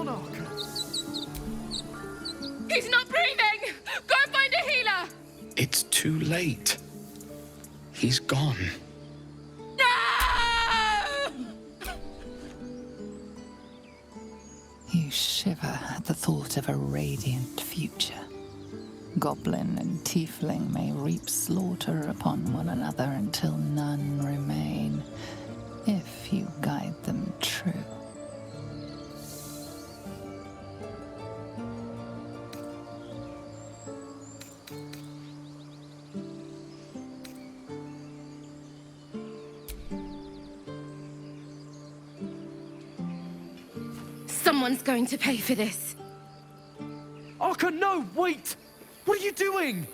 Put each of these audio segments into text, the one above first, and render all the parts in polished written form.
on, Archer? He's not breathing! Go find a healer! It's too late. He's gone. No! You shiver at the thought of a radiant future. Goblin and tiefling may reap slaughter upon one another until none remain, if you guide them true. Someone's going to pay for this. Archer, no, wait! What are you doing?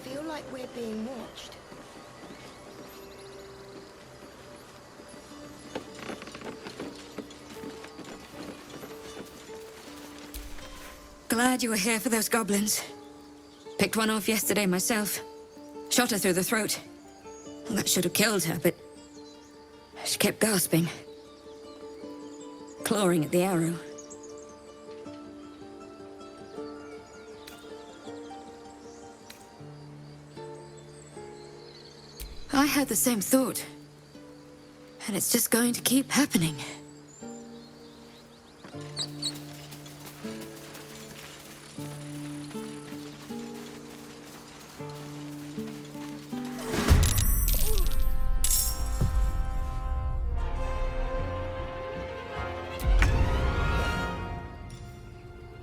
Feel like we're being watched. Glad you were here for those goblins. Picked one off yesterday myself. Shot her through the throat. Well, that should have killed her, but she kept gasping. Clawing at the arrow. I had the same thought. And it's just going to keep happening.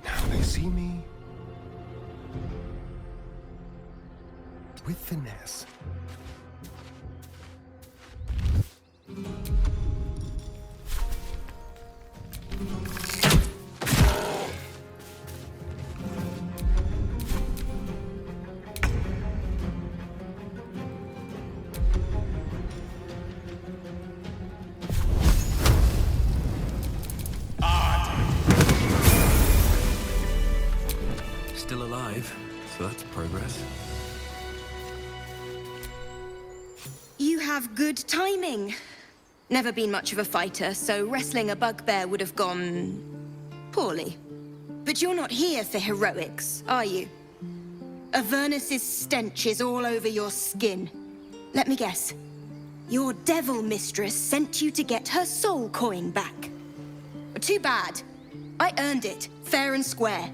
Now they see me with finesse. Still alive, so that's progress. You have good timing. Never been much of a fighter, so wrestling a bugbear would have gone poorly. But you're not here for heroics, are you? Avernus's stench is all over your skin. Let me guess. Your devil mistress sent you to get her soul coin back. Too bad. I earned it, fair and square.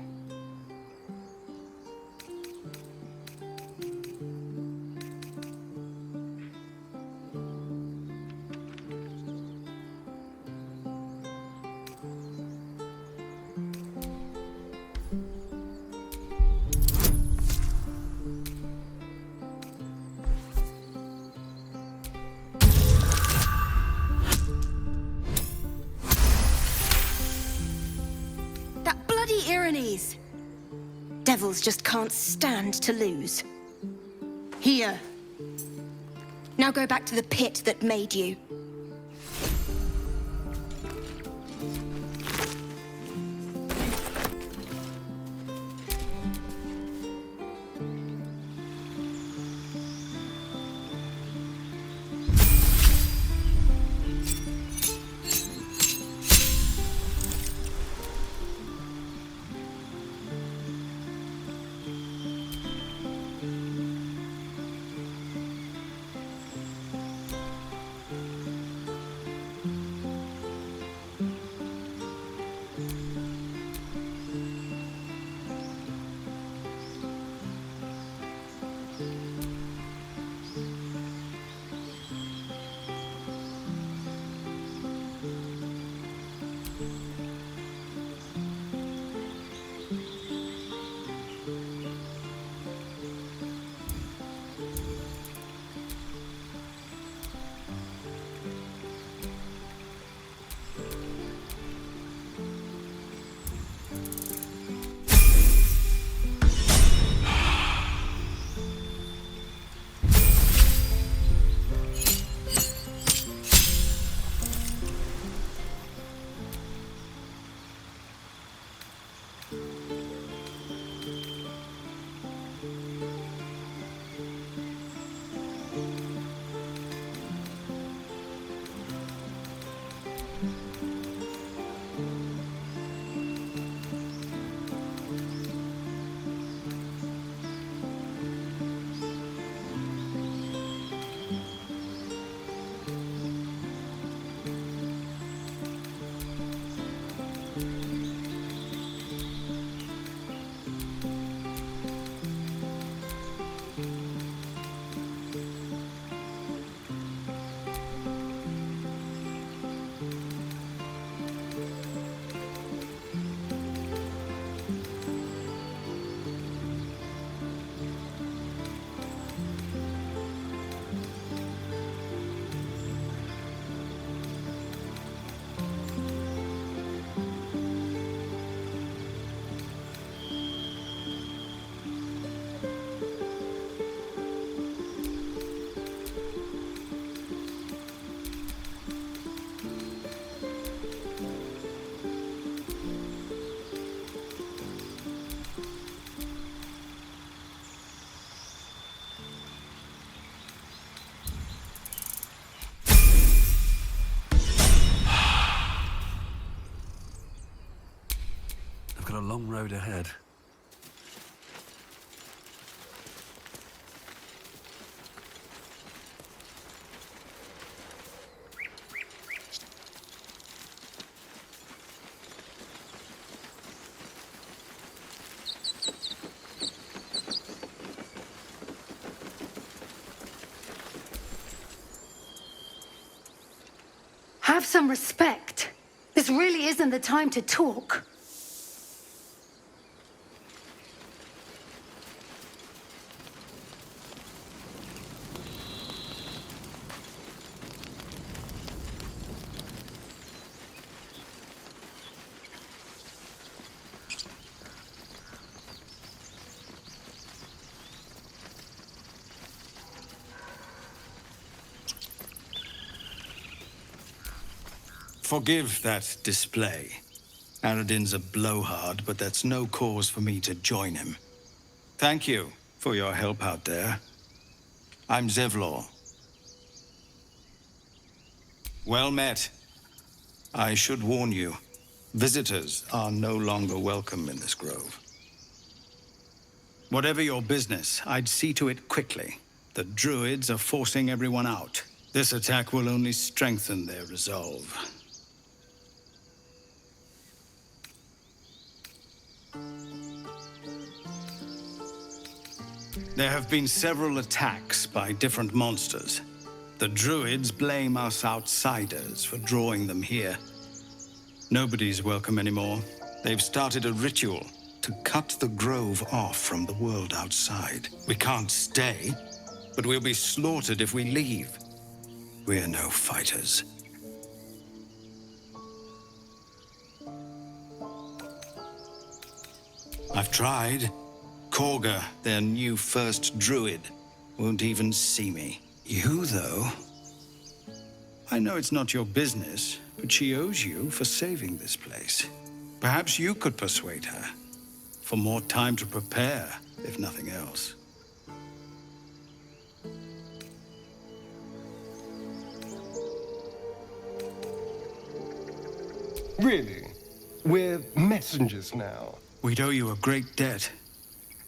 Devils just can't stand to lose. Here. Now go back to the pit that made you. long road ahead. Have some respect. This really isn't the time to talk. Forgive that display. Aradin's a blowhard, but that's no cause for me to join him. Thank you for your help out there. I'm Zevlor. Well met. I should warn you, visitors are no longer welcome in this grove. Whatever your business, I'd see to it quickly. The druids are forcing everyone out. This attack will only strengthen their resolve. There have been several attacks by different monsters. The druids blame us outsiders for drawing them here. Nobody's welcome anymore. They've started a ritual to cut the grove off from the world outside. We can't stay, but we'll be slaughtered if we leave. We're no fighters. I've tried. Korga, their new first druid, won't even see me. You, though? I know it's not your business, but she owes you for saving this place. Perhaps you could persuade her. For more time to prepare, if nothing else. Really? We're messengers now. We'd owe you a great debt.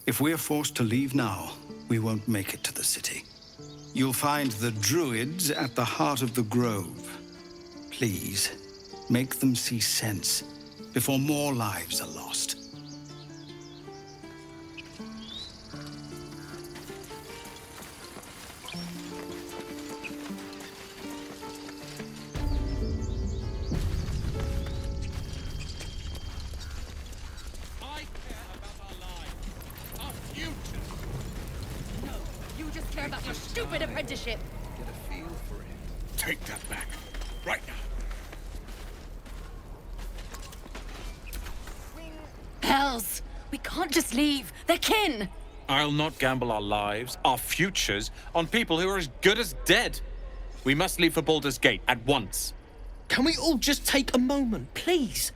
If we're forced to leave now, we won't make it to the city. You'll find the druids at the heart of the grove. Please, make them see sense before more lives are lost. About your stupid apprenticeship. Get a feel for it. Take that back. Right now. Hells! We can't just leave. They're kin! I'll not gamble our lives, our futures, on people who are as good as dead. We must leave for Baldur's Gate at once. Can we all just take a moment, please?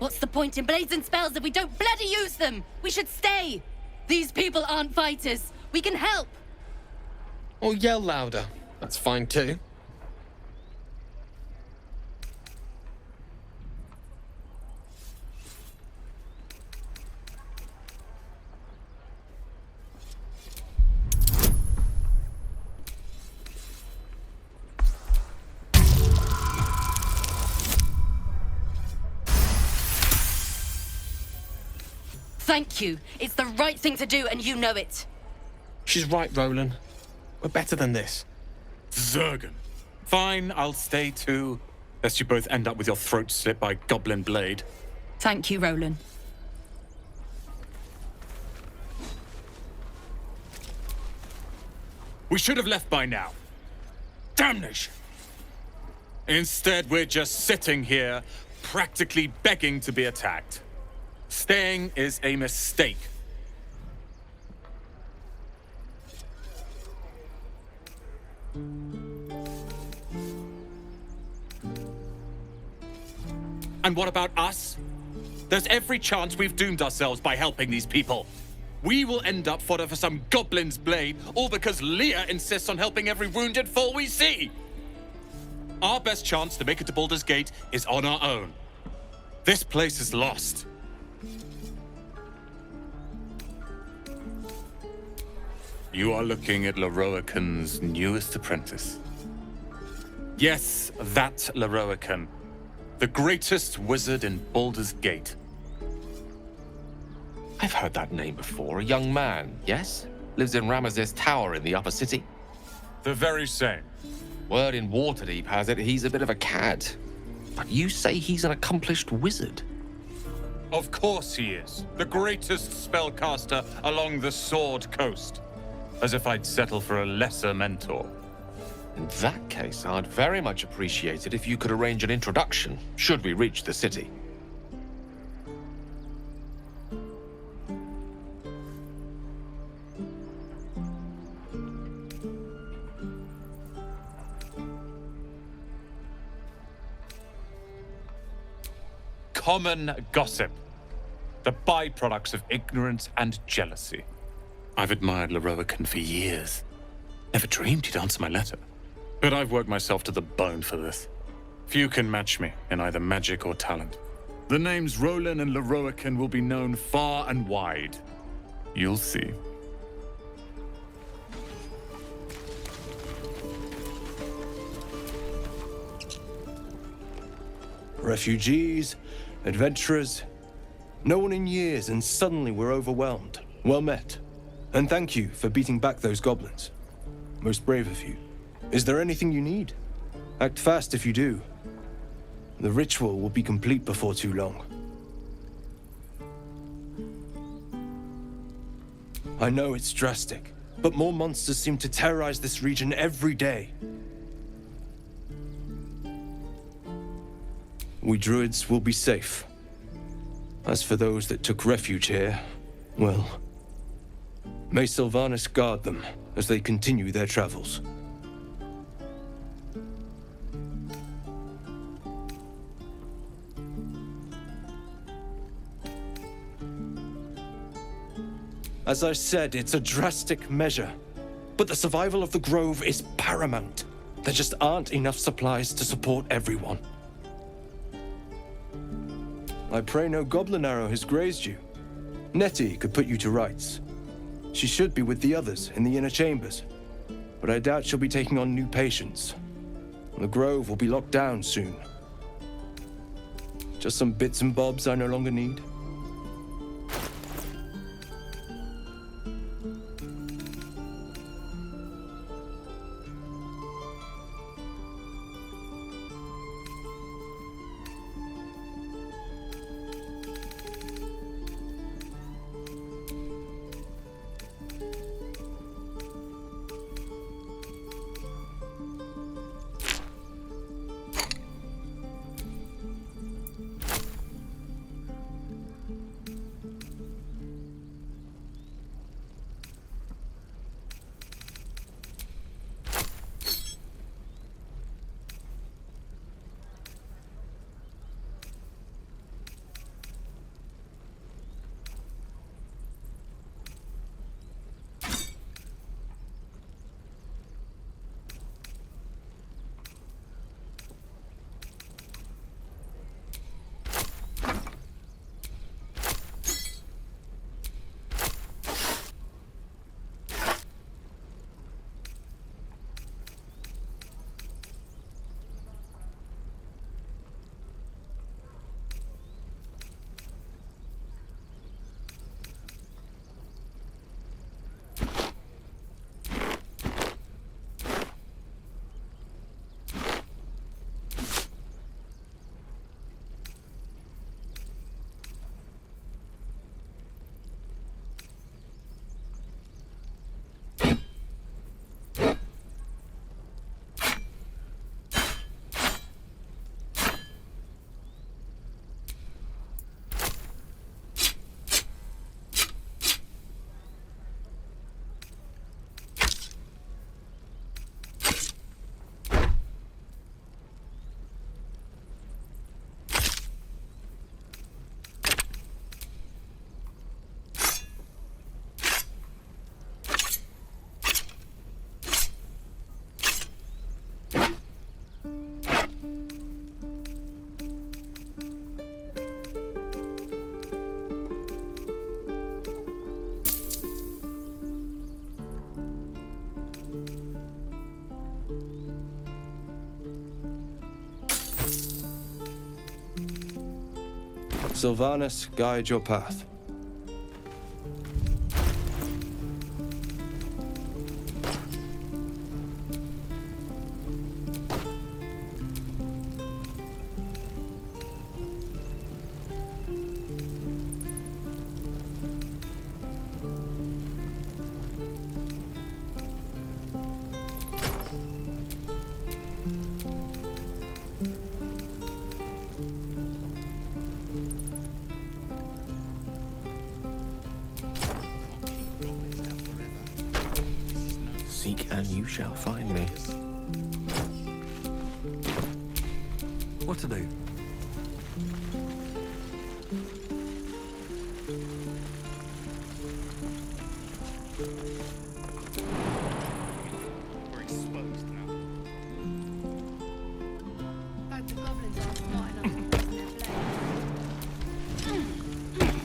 What's the point in blades and spells if we don't bloody use them? We should stay! These people aren't fighters. We can help! Or yell louder. That's fine too. Thank you. It's the right thing to do, and you know it. She's right, Roland. We're better than this. Zurgen. Fine, I'll stay too. Lest you both end up with your throats slit by goblin blade. Thank you, Roland. We should have left by now. Damnation! Instead, we're just sitting here, practically begging to be attacked. Staying is a mistake. And what about us? There's every chance we've doomed ourselves by helping these people. We will end up fodder for some goblin's blade, all because Leah insists on helping every wounded foe we see. Our best chance to make it to Baldur's Gate is on our own. This place is lost. You are looking at Leroican's newest apprentice. Yes, that Leroican. The greatest wizard in Baldur's Gate. I've heard that name before. A young man, yes? Lives in Ramazes Tower in the upper city. The very same. Word in Waterdeep has it he's a bit of a cad. But you say he's an accomplished wizard. Of course he is. The greatest spellcaster along the Sword Coast. As if I'd settle for a lesser mentor. In that case, I'd very much appreciate it if you could arrange an introduction, should we reach the city. Common gossip. The byproducts of ignorance and jealousy. I've admired Leroican for years. Never dreamed he'd answer my letter. But I've worked myself to the bone for this. Few can match me in either magic or talent. The names Roland and Leroican will be known far and wide. You'll see. Refugees, adventurers, no one in years, and suddenly we're overwhelmed. Well met. And thank you for beating back those goblins. Most brave of you. Is there anything you need? Act fast if you do. The ritual will be complete before too long. I know it's drastic, but more monsters seem to terrorize this region every day. We druids will be safe. As for those that took refuge here, well, may Sylvanas guard them as they continue their travels. As I said, it's a drastic measure, but the survival of the Grove is paramount. There just aren't enough supplies to support everyone. I pray no goblin arrow has grazed you. Nettie could put you to rights. She should be with the others in the inner chambers, but I doubt she'll be taking on new patients. The Grove will be locked down soon. Just some bits and bobs I no longer need. Sylvanas guide your path. Seek and you shall find me. What to do? We're exposed now. The goblins aren't smart enough to use their blade.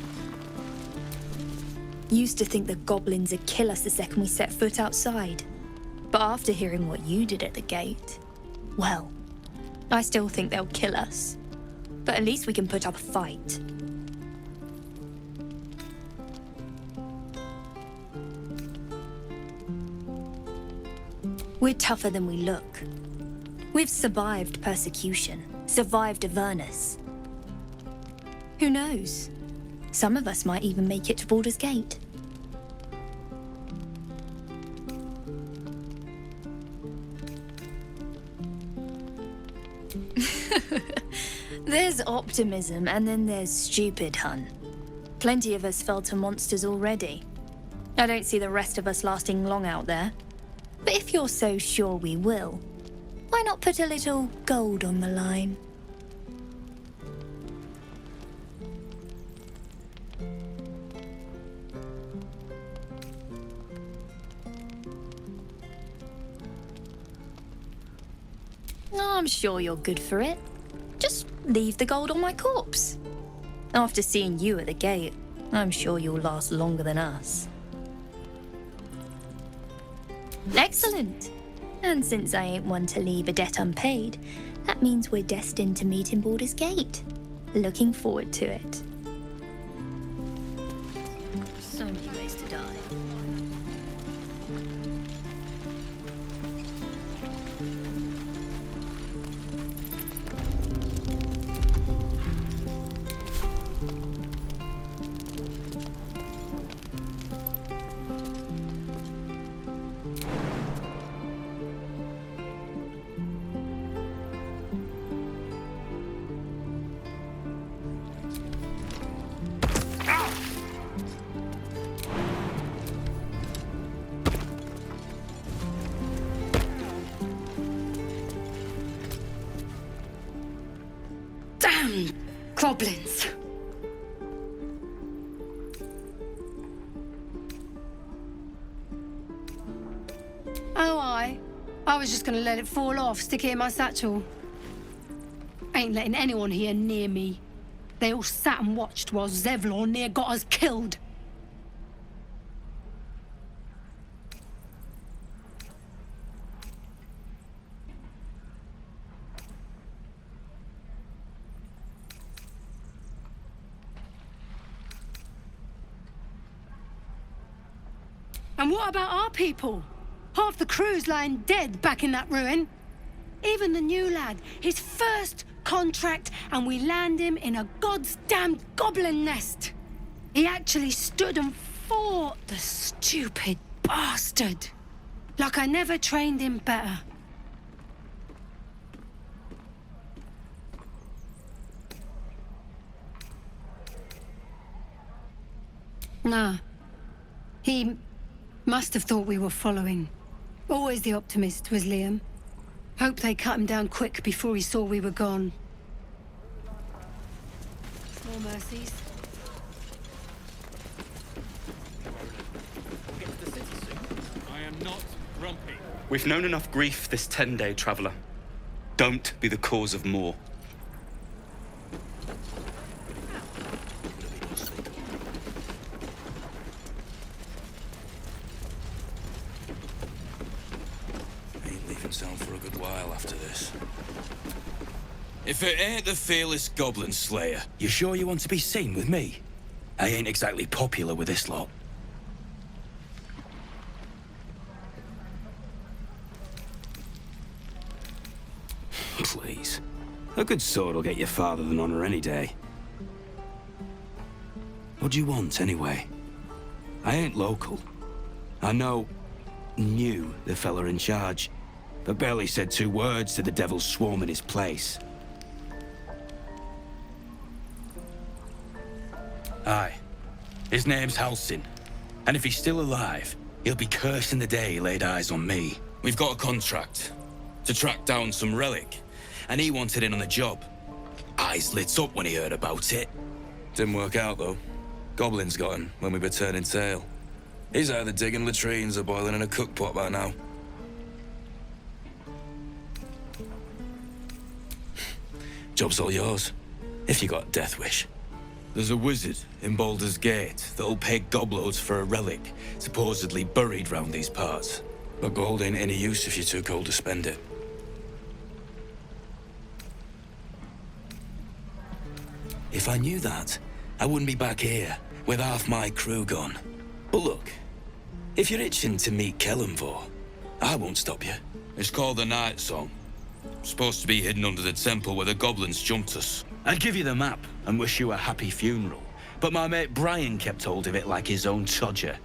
Used to think the goblins would kill us the second we set foot outside. But after hearing what you did at the gate, well, I still think they'll kill us. But at least we can put up a fight. We're tougher than we look. We've survived persecution, survived Avernus. Who knows? Some of us might even make it to Baldur's Gate. There's optimism, and then there's stupid, hun. Plenty of us fell to monsters already. I don't see the rest of us lasting long out there. But if you're so sure we will, why not put a little gold on the line? I'm sure you're good for it. Just leave the gold on my corpse. After seeing you at the gate, I'm sure you'll last longer than us. Excellent. And since I ain't one to leave a debt unpaid, that means we're destined to meet in Baldur's Gate. Looking forward to it. So many ways to die. Damn goblins! Oh, I was just gonna let it fall off, stick it in my satchel. Ain't letting anyone here near me. They all sat and watched while Zevlor near got us killed. And what about our people? Half the crew's lying dead back in that ruin. Even the new lad, his first contract, and we land him in a god's damned goblin nest. He actually stood and fought, the stupid bastard. Like I never trained him better. Nah. He must have thought we were following. Always the optimist was Liam. Hope they cut him down quick before he saw we were gone. Small mercies. I am not grumpy. We've known enough grief this 10-day traveler. Don't be the cause of more. Ain't leaving town for a good while after this. If it ain't the fearless goblin slayer. You sure you want to be seen with me? I ain't exactly popular with this lot. Please. A good sword will get you farther than honor any day. What do you want, anyway? I ain't local. I knew the fella in charge, but barely said 2 words to the devil's swarm in his place. Aye. His name's Halsin. And if he's still alive, he'll be cursing the day he laid eyes on me. We've got a contract to track down some relic, and he wanted in on the job. Eyes lit up when he heard about it. Didn't work out, though. Goblins got him when we were turning tail. He's either digging latrines or boiling in a cookpot by now. Job's all yours, if you got a death wish. There's a wizard in Baldur's Gate that'll pay gobloads for a relic supposedly buried round these parts. But gold ain't any use if you're too cold to spend it. If I knew that, I wouldn't be back here with half my crew gone. But look, if you're itching to meet Kellenvor, I won't stop you. It's called the Night Song. Supposed to be hidden under the temple where the goblins jumped us. I'd give you the map and wish you a happy funeral, but my mate Brian kept hold of it like his own todger.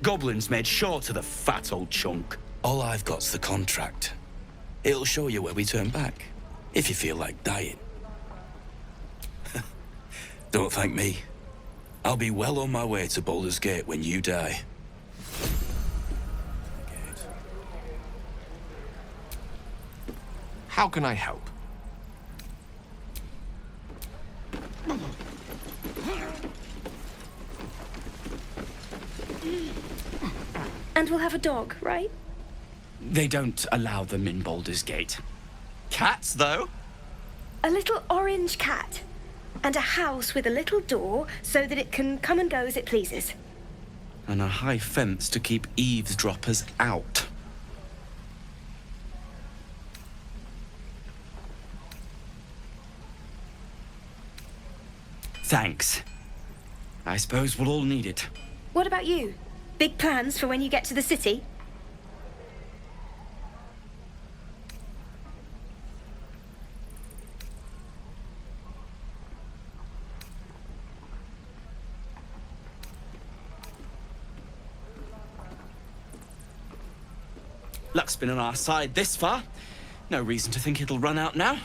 Goblins made sure to the fat old chunk. All I've got's the contract. It'll show you where we turn back, if you feel like dying. Don't thank me. I'll be well on my way to Baldur's Gate when you die. How can I help? And we'll have a dog, right? They don't allow them in Baldur's Gate. Cats, though? A little orange cat. And a house with a little door so that it can come and go as it pleases. And a high fence to keep eavesdroppers out. Thanks. I suppose we'll all need it. What about you? Big plans for when you get to the city? Luck's been on our side this far. No reason to think it'll run out now.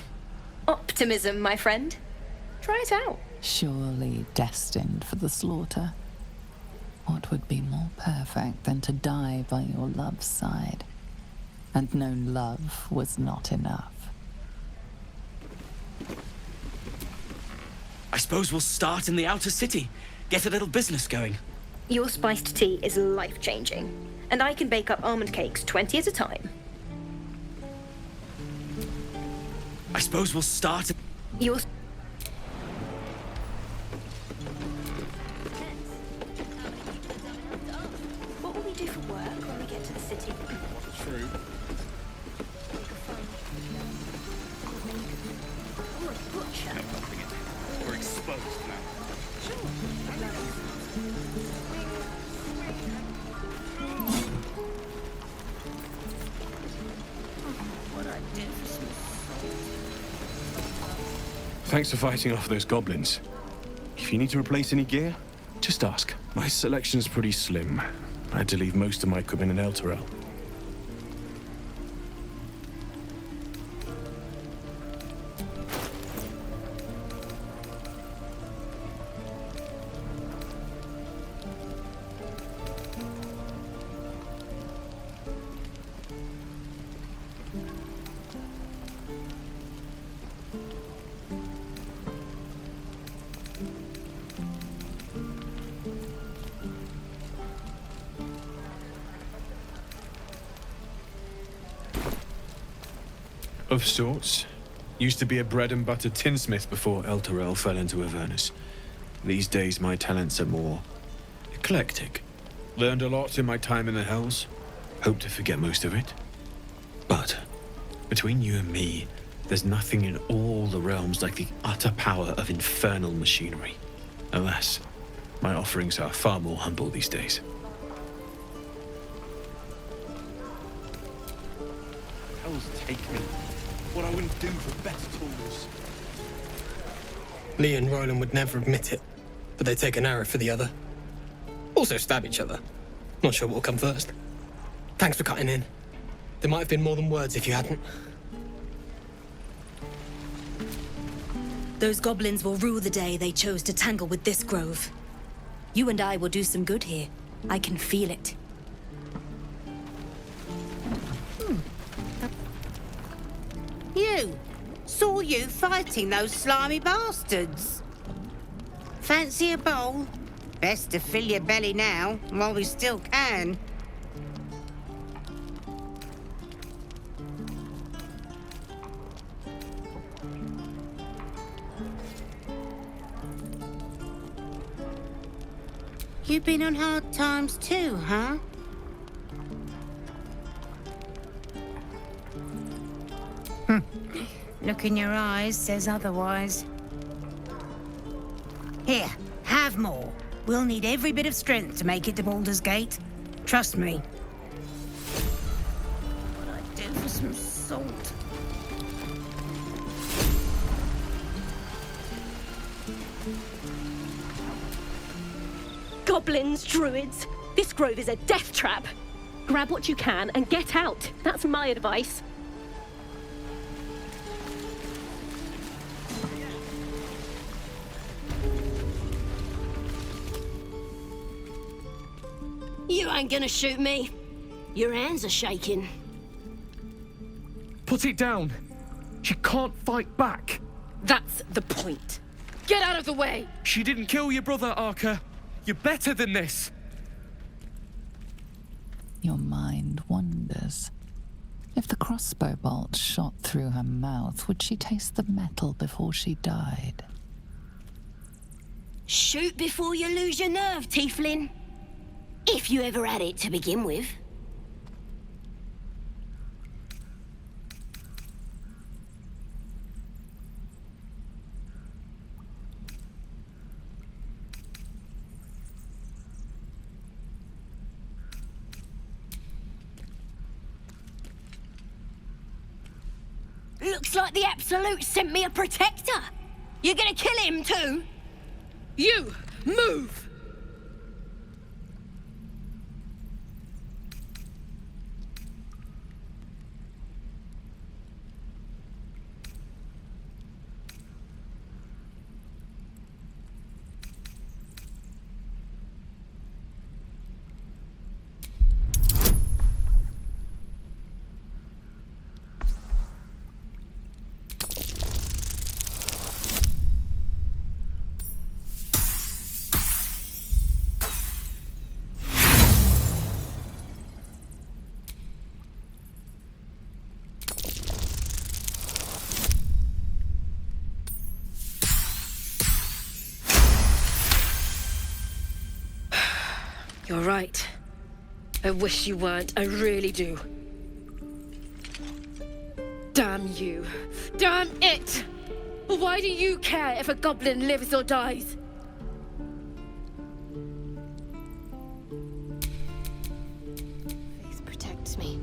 Optimism, my friend. Try it out. Surely destined for the slaughter. What would be more perfect than to die by your love's side? And no love was not enough. I suppose we'll start in the outer city. Get a little business going. Your spiced tea is life-changing. And I can bake up almond cakes 20 at a time. I suppose we'll start... Your... What will we do for work when we get to the city? True. Or a butcher. We're exposed now. Thanks for fighting off those goblins. If you need to replace any gear, just ask. My selection's pretty slim. I had to leave most of my equipment in Elturel. Of sorts. Used to be a bread and butter tinsmith before Elturel fell into Avernus. These days my talents are more eclectic. Learned a lot in my time in the Hells. Hope to forget most of it. But between you and me, There's nothing in all the realms like the utter power of infernal machinery. Alas, my offerings are far more humble these days. Hells take me. What I wouldn't do for better tools. Lee and Roland would never admit it, but they take an arrow for the other. Also stab each other. Not sure what will come first. Thanks for cutting in. There might have been more than words if you hadn't. Those goblins will rue the day they chose to tangle with this grove. You and I will do some good here. I can feel it. You! Saw you fighting those slimy bastards. Fancy a bowl? Best to fill your belly now, while we still can. You've been on hard times too, huh? Look in your eyes says otherwise. Here, have more. We'll need every bit of strength to make it to Baldur's Gate. Trust me. What I'd do for some salt. Goblins, druids. This grove is a death trap. Grab what you can and get out. That's my advice. You ain't gonna shoot me. Your hands are shaking. Put it down. She can't fight back. That's the point. Get out of the way! She didn't kill your brother, Arka. You're better than this. Your mind wanders. If the crossbow bolt shot through her mouth, would she taste the metal before she died? Shoot before you lose your nerve, Tiefling. If you ever had it to begin with. Looks like the Absolute sent me a protector. You're gonna kill him too? You! Move! You're right. I wish you weren't. I really do. Damn you. Damn it! Why do you care if a goblin lives or dies? Please protect me.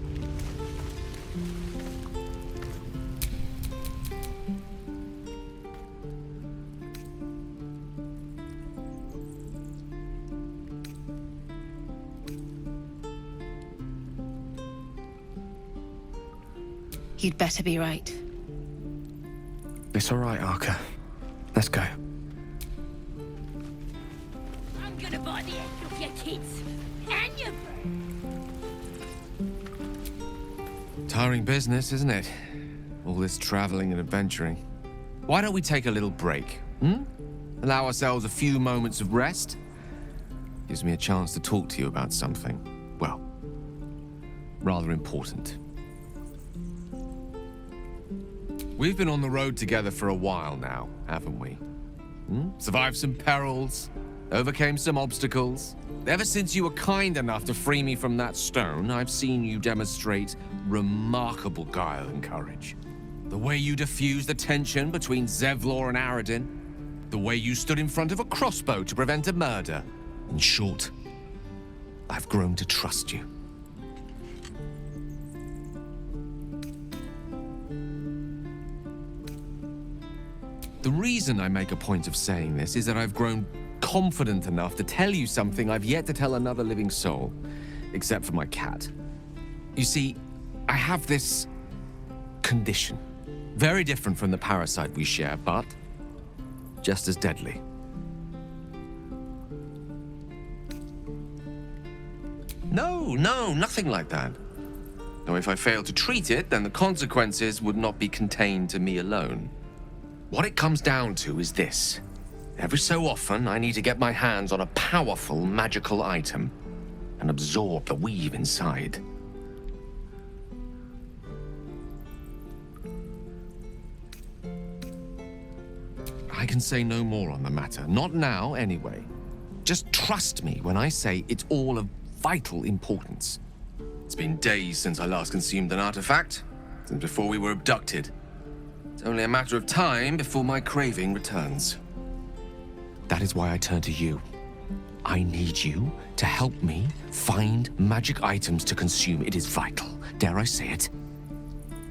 You'd better be right. It's all right, Arka. Let's go. I'm gonna buy the end of your kids. And your... Tiring business, isn't it? All this traveling and adventuring. Why don't we take a little break, Allow ourselves a few moments of rest? Gives me a chance to talk to you about something, well, rather important. We've been on the road together for a while now, haven't we? Survived some perils, overcame some obstacles. Ever since you were kind enough to free me from that stone, I've seen you demonstrate remarkable guile and courage. The way you diffused the tension between Zevlor and Aradin. The way you stood in front of a crossbow to prevent a murder. In short, I've grown to trust you. The reason I make a point of saying this is that I've grown confident enough to tell you something I've yet to tell another living soul, except for my cat. You see, I have this condition. Very different from the parasite we share, but just as deadly. No, nothing like that. Now, if I fail to treat it, then the consequences would not be contained to me alone. What it comes down to is this. Every so often, I need to get my hands on a powerful magical item and absorb the weave inside. I can say no more on the matter. Not now, anyway. Just trust me when I say it's all of vital importance. It's been days since I last consumed an artifact, since before we were abducted. It's only a matter of time before my craving returns. That is why I turn to you. I need you to help me find magic items to consume. It is vital. Dare I say it?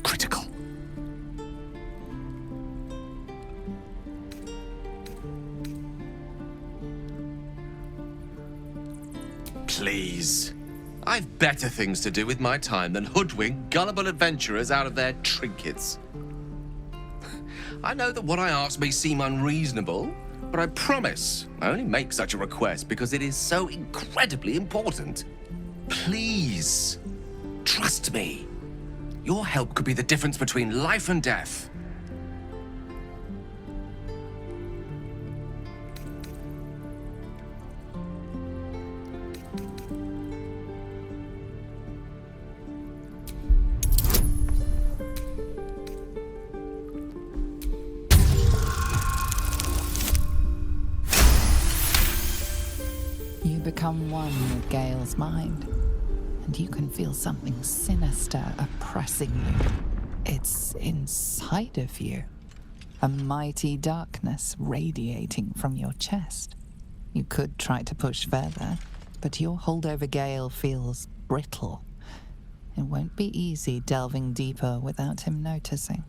Critical. Please. I've better things to do with my time than hoodwink gullible adventurers out of their trinkets. I know that what I ask may seem unreasonable, but I promise I only make such a request because it is so incredibly important. Please, trust me. Your help could be the difference between life and death. Become one with Gale's mind, and you can feel something sinister oppressing you. It's inside of you, a mighty darkness radiating from your chest. You could try to push further, but your hold over Gale feels brittle. It won't be easy delving deeper without him noticing.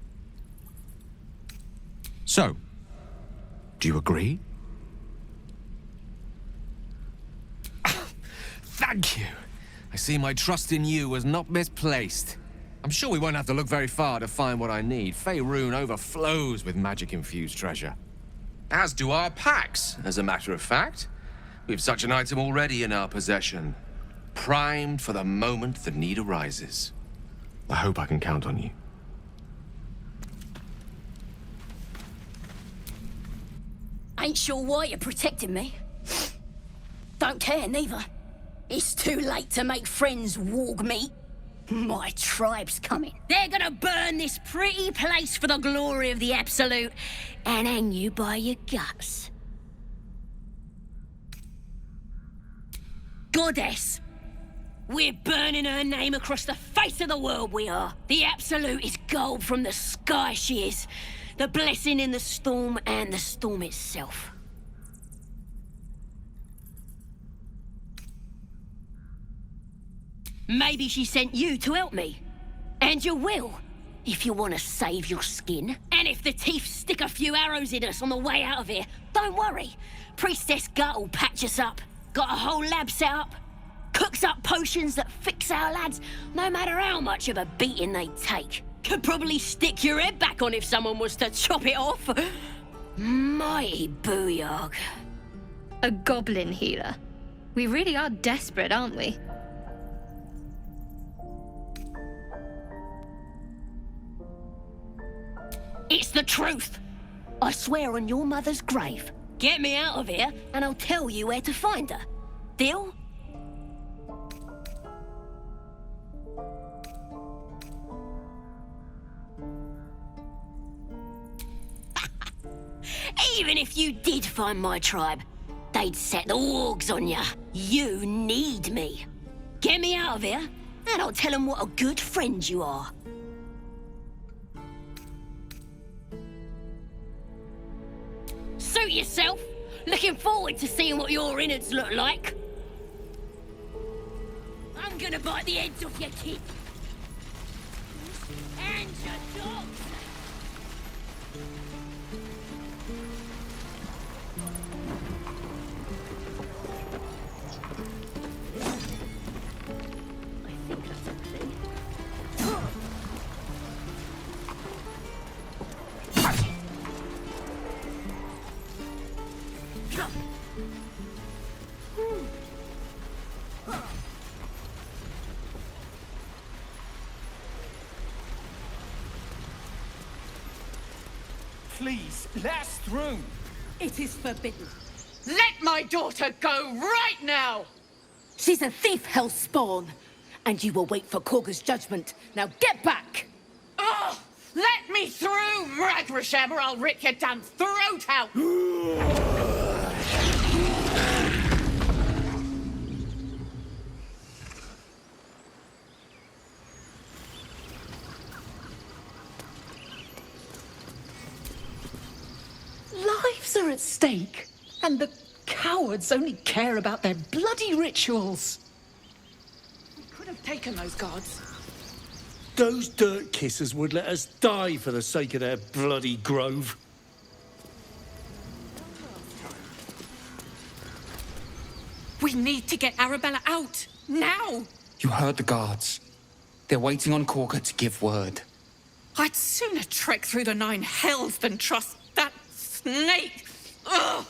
So, do you agree? Thank you. I see my trust in you was not misplaced. I'm sure we won't have to look very far to find what I need. Faerun overflows with magic-infused treasure. As do our packs, as a matter of fact. We've such an item already in our possession. Primed for the moment the need arises. I hope I can count on you. Ain't sure why you're protecting me. Don't care, neither. It's too late to make friends, warg me. My tribe's coming. They're gonna burn this pretty place for the glory of the Absolute and hang you by your guts. Goddess! We're burning her name across the face of the world, we are. The Absolute is gold from the sky, she is. The blessing in the storm and the storm itself. Maybe she sent you to help me. And you will, if you want to save your skin. And if the teeth stick a few arrows in us on the way out of here, don't worry. Priestess Gut will patch us up. Got a whole lab set up. Cooks up potions that fix our lads, no matter how much of a beating they take. Could probably stick your head back on if someone was to chop it off. Mighty booyog. A goblin healer. We really are desperate, aren't we? It's the truth. I swear on your mother's grave. Get me out of here, and I'll tell you where to find her. Deal? Even if you did find my tribe, they'd set the wargs on ya. You need me. Get me out of here, and I'll tell them what a good friend you are. suit yourself? Looking forward to seeing what your innards look like. I'm gonna bite the heads off your kids. And your dogs. Please, let us through. It is forbidden. Let my daughter go right now! She's a thief, hellspawn. And you will wait for Korga's judgment. Now get back! Oh, let me through, Mragrasham, or I'll rip your damn throat out! Lives are at stake, and the cowards only care about their bloody rituals. We could have taken those guards. Those dirt kissers would let us die for the sake of their bloody grove. We need to get Arabella out, now! You heard the guards. They're waiting on Korga to give word. I'd sooner trek through the 9 hells than trust that snake! Ugh!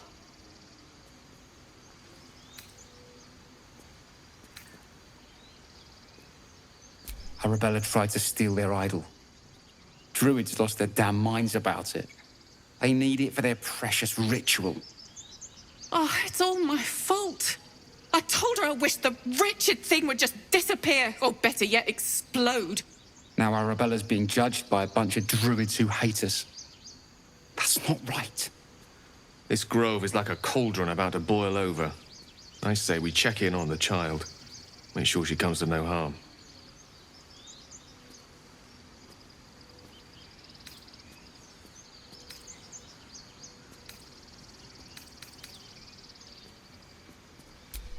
Arabella tried to steal their idol. Druids lost their damn minds about it. They need it for their precious ritual. Oh, it's all my fault. I told her I wished the wretched thing would just disappear, or better yet, explode. Now Arabella's being judged by a bunch of druids who hate us. That's not right. This grove is like a cauldron about to boil over. I say we check in on the child. Make sure she comes to no harm.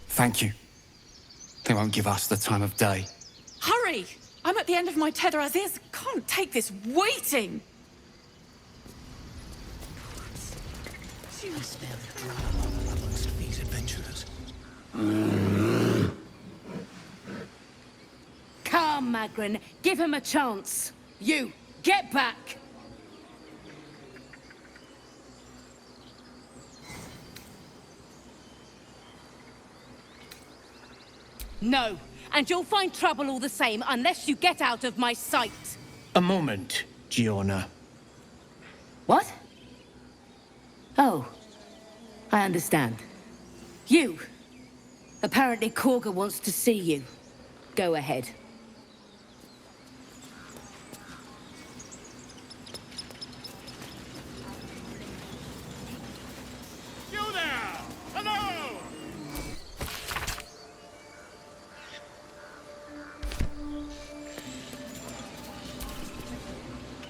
Thank you. They won't give us the time of day. Hurry! I'm at the end of my tether as is. Can't take this waiting. You smell drama amongst these adventurers. Come, Magrin. Give him a chance. You, get back! No, and you'll find trouble all the same unless you get out of my sight. A moment, Giona. What? Oh, I understand. You. Apparently Korga wants to see you. Go ahead. You there! Hello!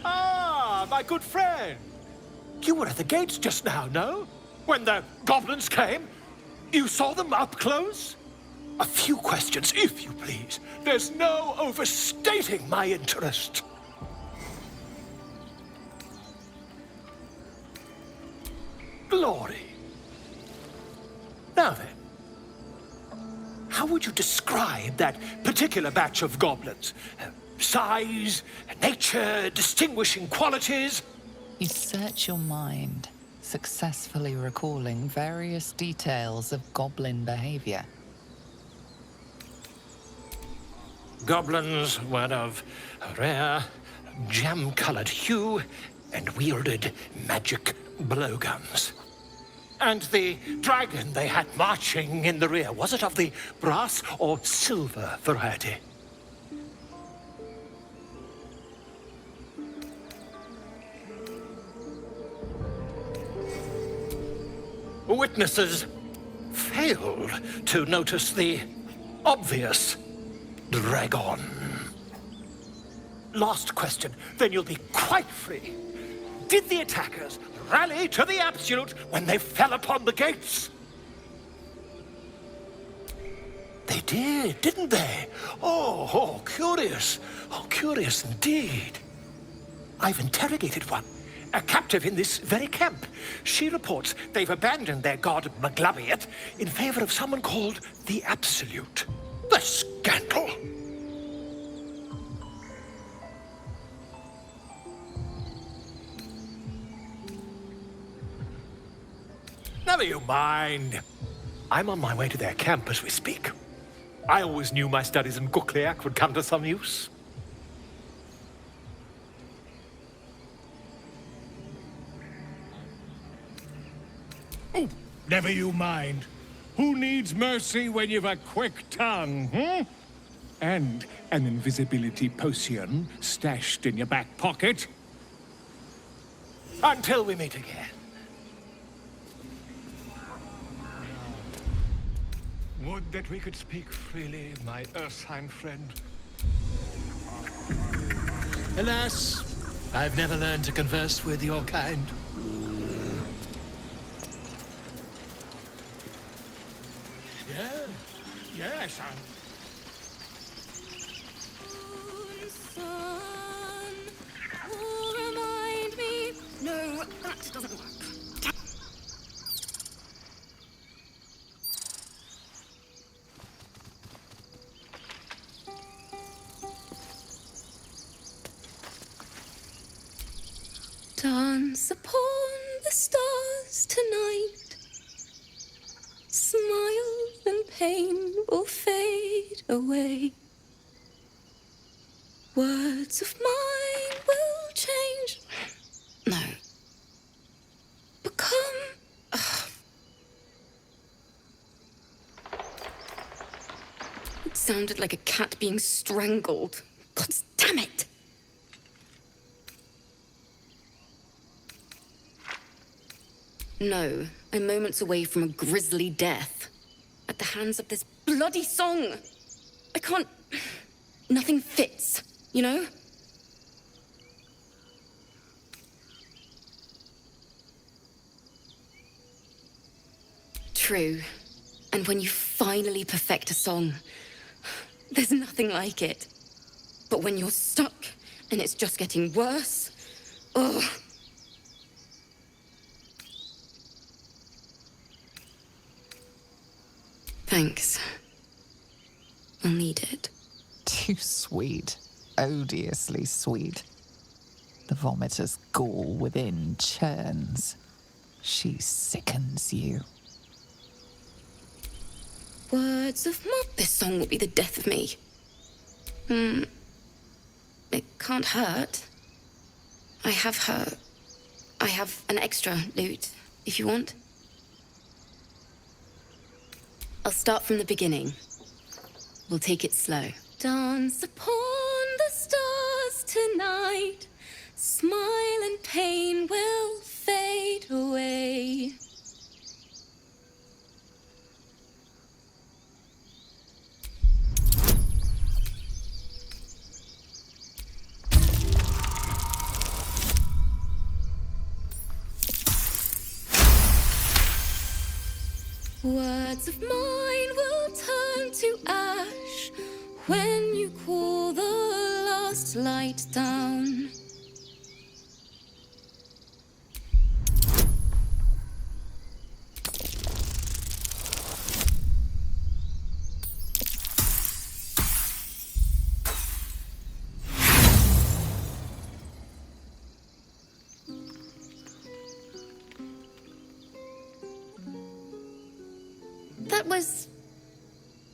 Ah, my good friend. You were at the gates just now, no? When the goblins came? You saw them up close? A few questions, if you please. There's no overstating my interest. Glory. Now then, how would you describe that particular batch of goblins? Size, nature, distinguishing qualities? You search your mind, successfully recalling various details of goblin behavior. Goblins were of a rare, jam-colored hue and wielded magic blowguns. And the dragon they had marching in the rear, was it of the brass or silver variety? Witnesses failed to notice the obvious dragon. Last question, then you'll be quite free. Did the attackers rally to the absolute when they fell upon the gates. They did, didn't they? Oh, curious. Oh, curious indeed. I've interrogated one, a captive in this very camp. She reports they've abandoned their god Maglabiet in favor of someone called the Absolute. The scandal! Never you mind. I'm on my way to their camp as we speak. I always knew my studies in Gukliak would come to some use. Oh, never you mind. Who needs mercy when you've a quick tongue, hmm? And an invisibility potion stashed in your back pocket? Until we meet again. Would that we could speak freely, my Ursine friend. Alas, I've never learned to converse with your kind. Yes, Sun, remind me. No, that doesn't work. Dance upon the stars tonight. Smile and pain will fade away. Words of mine will change. No. Become. It sounded like a cat being strangled. God damn it! No, I'm moments away from a grisly death. At the hands of this bloody song. I can't... Nothing fits, you know? True. And when you finally perfect a song, there's nothing like it. But when you're stuck, and it's just getting worse, ugh. Thanks. I'll need it. Too sweet. Odiously sweet. The vomitor's gall within churns. She sickens you. Words of this song will be the death of me. It can't hurt. I have an extra lute, if you want. I'll start from the beginning. We'll take it slow. Dance upon the stars tonight. Smile and pain will fade away. Words of mine will turn to ash when you cool the last light down. That was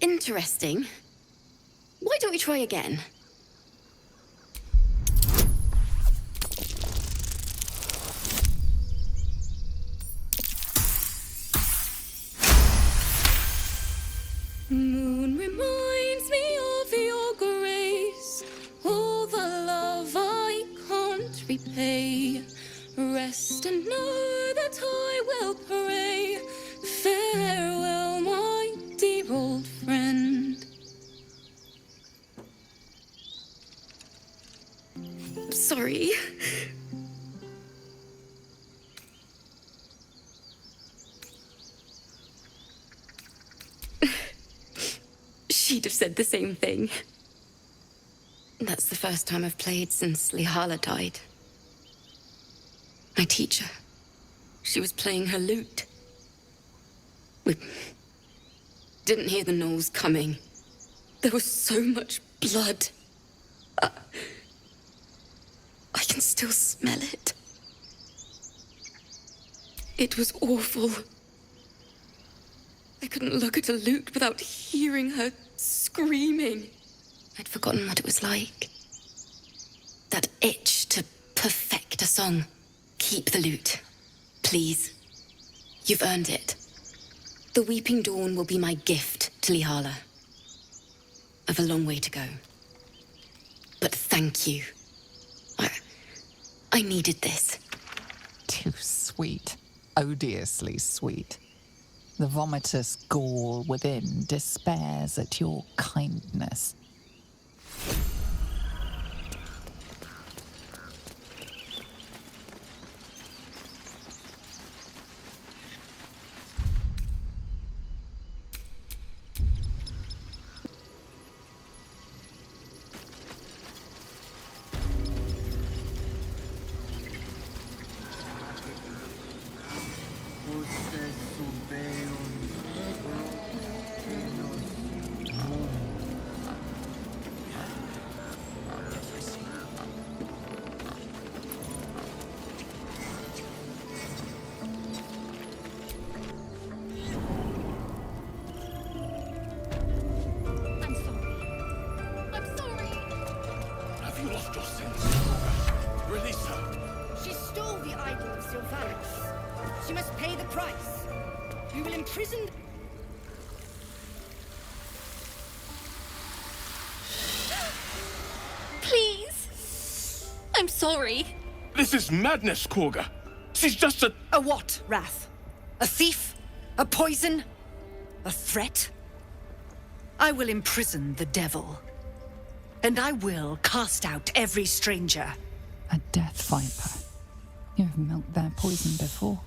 interesting. Why don't we try again? Moon reminds me of your grace, all the love I can't repay. Rest and know that I will pray. Farewell, my dear old friend. Sorry. said the same thing. That's the first time I've played since Lihala died. My teacher. She was playing her lute. We didn't hear the gnolls coming. There was so much blood. I can still smell it. It was awful. I couldn't look at a lute without hearing her screaming. I'd forgotten what it was like. That itch to perfect a song. Keep the lute, please. You've earned it. The Weeping Dawn will be my gift to Lihala. I've a long way to go. But thank you. I needed this. Too sweet. Odiously sweet. The vomitous gall within despairs at your kindness. This is madness, Korga. She's just a... A what, Wrath? A thief? A poison? A threat? I will imprison the devil. And I will cast out every stranger. A death viper. You've milked their poison before.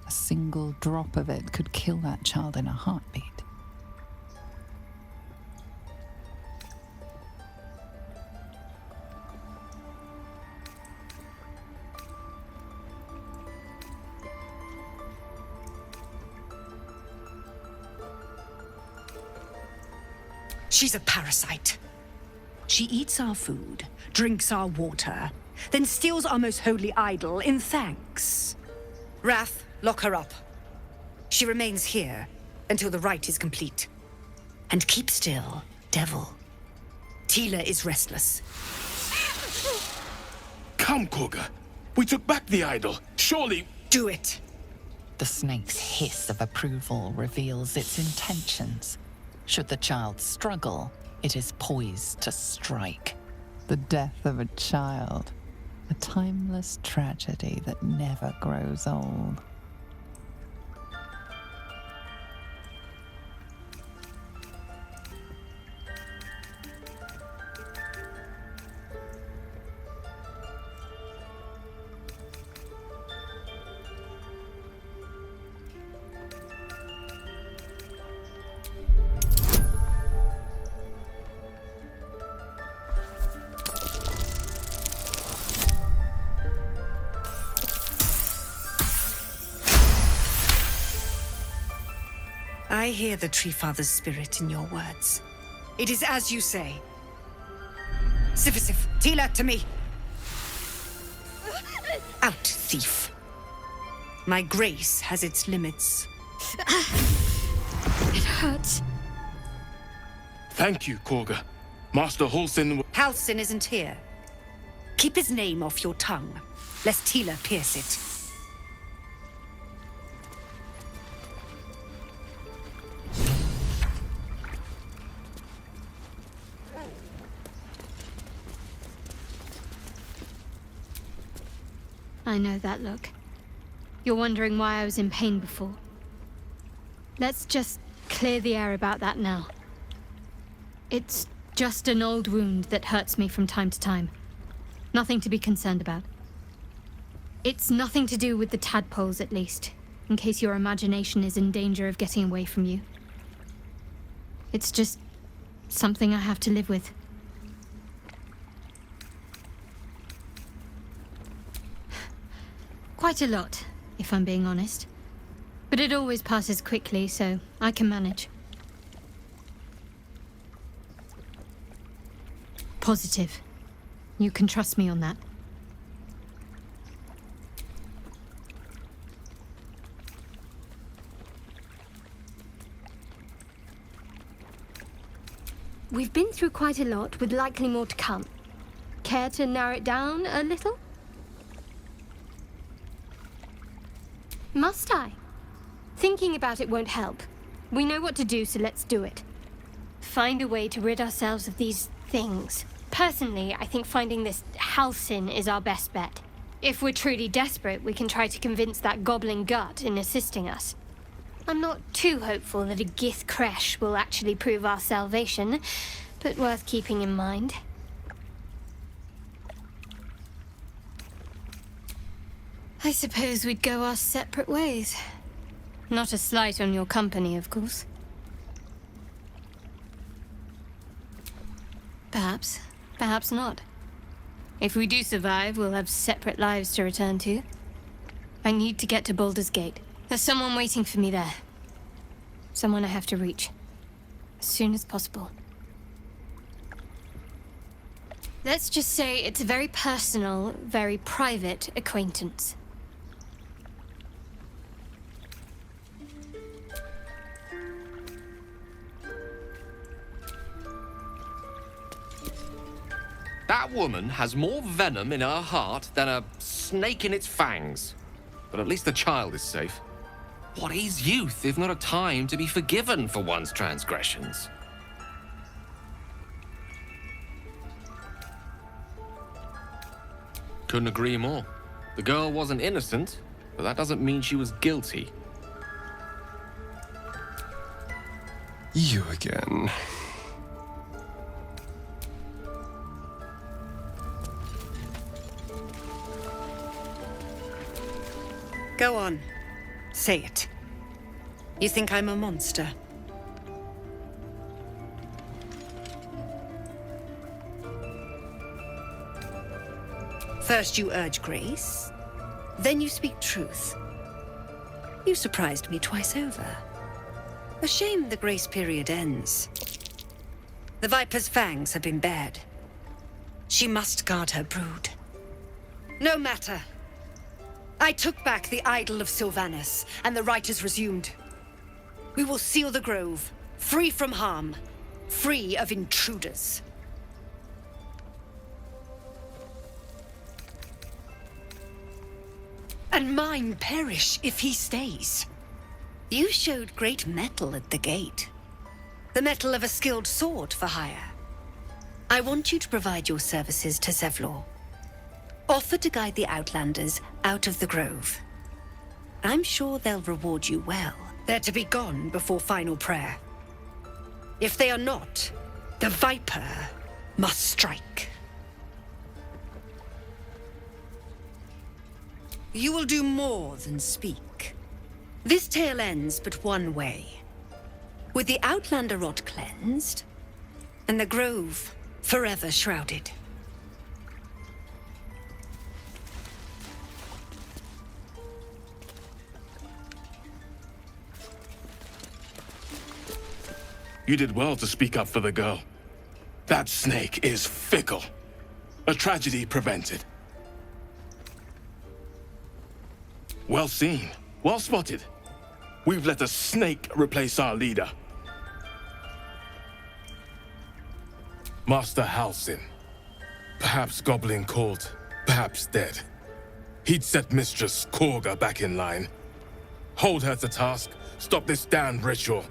A single drop of it could kill that child in a heartbeat. She's a parasite. She eats our food, drinks our water, then steals our most holy idol in thanks. Wrath, lock her up. She remains here until the rite is complete. And keep still, devil. Tila is restless. Come, Korga. We took back the idol. Surely... Do it. The snake's hiss of approval reveals its intentions. Should the child struggle, it is poised to strike. The death of a child. A timeless tragedy that never grows old. I hear the Tree Father's spirit in your words. It is as you say. Sifisif, Tila, to me! Out, thief. My grace has its limits. It hurts. Thank you, Korga. Master Halsin... Halsin isn't here. Keep his name off your tongue, lest Tila pierce it. I know that look. You're wondering why I was in pain before. Let's just clear the air about that now. It's just an old wound that hurts me from time to time. Nothing to be concerned about. It's nothing to do with the tadpoles, at least, in case your imagination is in danger of getting away from you. It's just Something I have to live with. Quite a lot, if I'm being honest. But it always passes quickly, so I can manage. Positive. You can trust me on that. We've been through quite a lot, with likely more to come. Care to narrow it down a little? Must I? Thinking about it won't help. We know what to do, so let's do it. Find a way to rid ourselves of these things. Personally, I think finding this Halsin is our best bet. If we're truly desperate, we can try to convince that goblin gut in assisting us. I'm not too hopeful that a Gith Kresh will actually prove our salvation, but worth keeping in mind. I suppose we'd go our separate ways. Not a slight on your company, of course. Perhaps. Perhaps not. If we do survive, we'll have separate lives to return to. I need to get to Baldur's Gate. There's someone waiting for me there. Someone I have to reach. As soon as possible. Let's just say it's a very personal, very private acquaintance. That woman has more venom in her heart than a snake in its fangs. But at least the child is safe. What is youth if not a time to be forgiven for one's transgressions? Couldn't agree more. The girl wasn't innocent, but that doesn't mean she was guilty. You again. Go on. Say it. You think I'm a monster? First you urge grace, then you speak truth. You surprised me twice over. A shame the grace period ends. The Viper's fangs have been bared. She must guard her brood. No matter. I took back the idol of Sylvanas, and the rite is resumed. We will seal the grove, free from harm, free of intruders. And mine perish if he stays. You showed great mettle at the gate. The mettle of a skilled sword for hire. I want you to provide your services to Zevlor. Offer to guide the Outlanders out of the grove. I'm sure they'll reward you well. They're to be gone before final prayer. If they are not, the Viper must strike. You will do more than speak. This tale ends but one way. With the Outlander rot cleansed, and the grove forever shrouded. You did well to speak up for the girl. That snake is fickle. A tragedy prevented. Well seen. Well spotted. We've let a snake replace our leader. Master Halsin. Perhaps goblin called, perhaps dead. He'd set Mistress Korga back in line. Hold her to task, stop this damned ritual.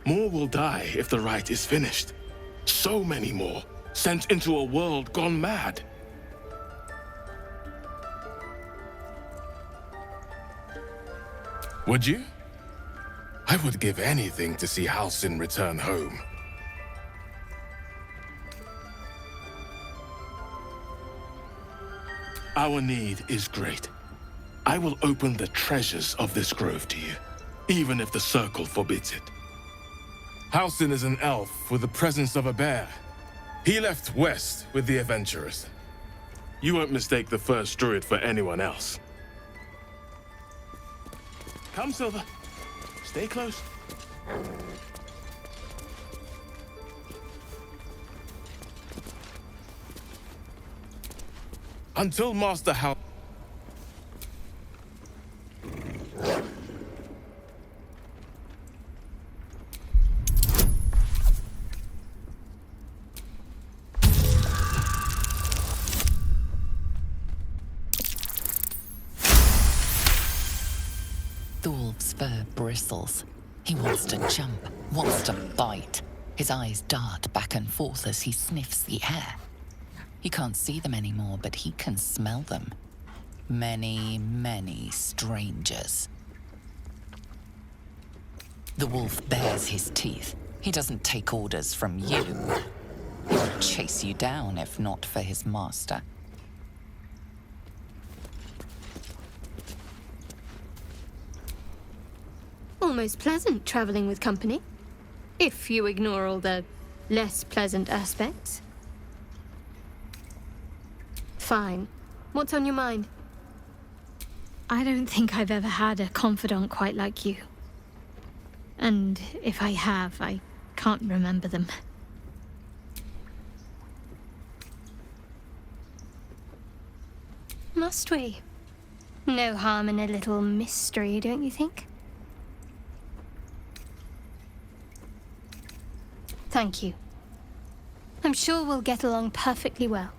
More will die if the rite is finished. So many more, sent into a world gone mad. Would you? I would give anything to see Halsin return home. Our need is great. I will open the treasures of this grove to you, even if the Circle forbids it. Halsin is an elf with the presence of a bear. He left west with the adventurers. You won't mistake the first druid for anyone else. Come, Silver. Stay close. Until Master Hal... The wolf's fur bristles. He wants to jump, wants to bite. His eyes dart back and forth as he sniffs the air. He can't see them anymore, but he can smell them. Many, many strangers. The wolf bares his teeth. He doesn't take orders from you. He would chase you down if not for his master. Almost pleasant traveling with company. If you ignore all the less pleasant aspects. Fine. What's on your mind? I don't think I've ever had a confidant quite like you. And if I have, I can't remember them. Must we? No harm in a little mystery, don't you think? Thank you. I'm sure we'll get along perfectly well.